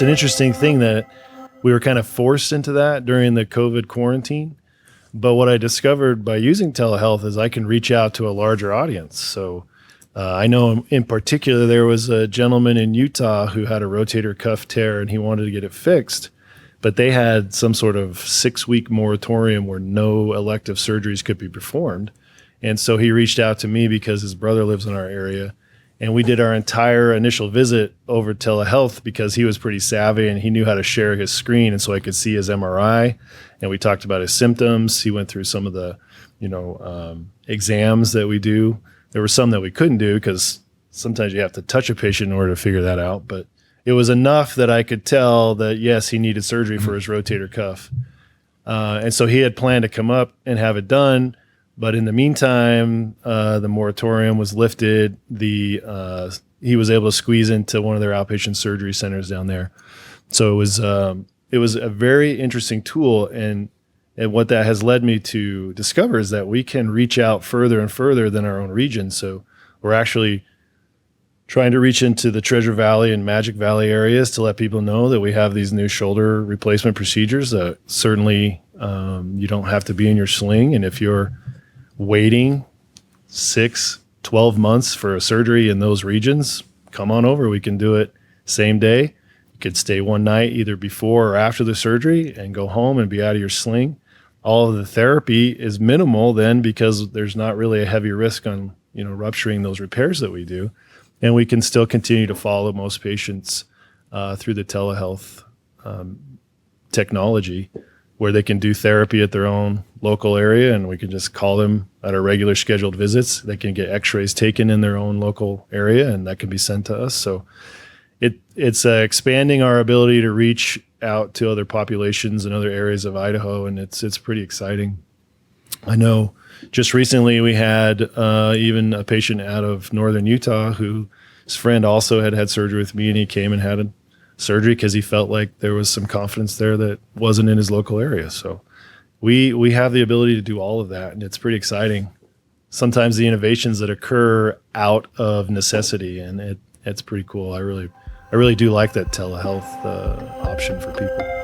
it's an interesting thing that we were kind of forced into that during the COVID quarantine. But what I discovered by using telehealth is I can reach out to a larger audience. So I know in particular, there was a gentleman in Utah who had a rotator cuff tear and he wanted to get it fixed, but they had some sort of 6-week moratorium where no elective surgeries could be performed. And so he reached out to me because his brother lives in our area. And we did our entire initial visit over telehealth because he was pretty savvy and he knew how to share his screen. And so I could see his MRI and we talked about his symptoms. He went through some of the, exams that we do. There were some that we couldn't do because sometimes you have to touch a patient in order to figure that out. But it was enough that I could tell that, yes, he needed surgery for his rotator cuff. And so he had planned to come up and have it done. But in the meantime, the moratorium was lifted. He was able to squeeze into one of their outpatient surgery centers down there. So it was a very interesting tool. And what that has led me to discover is that we can reach out further and further than our own region. So we're actually trying to reach into the Treasure Valley and Magic Valley areas to let people know that we have these new shoulder replacement procedures that certainly you don't have to be in your sling. And if you're waiting 6-12 months for a surgery in those regions, come on over. We can do it same day. You could stay one night either before or after the surgery and go home and be out of your sling. All of the therapy is minimal then because there's not really a heavy risk on rupturing those repairs that we do. And we can still continue to follow most patients through the telehealth technology where they can do therapy at their own local area, and we can just call them at our regular scheduled visits. They can get x-rays taken in their own local area, and that can be sent to us. So it's expanding our ability to reach out to other populations in other areas of Idaho, and it's pretty exciting. I know just recently we had even a patient out of northern Utah whose friend also had surgery with me, and he came and had a surgery because he felt like there was some confidence there that wasn't in his local area. So we have the ability to do all of that, and it's pretty exciting. Sometimes the innovations that occur out of necessity, and it's pretty cool. I really do like that telehealth option for people.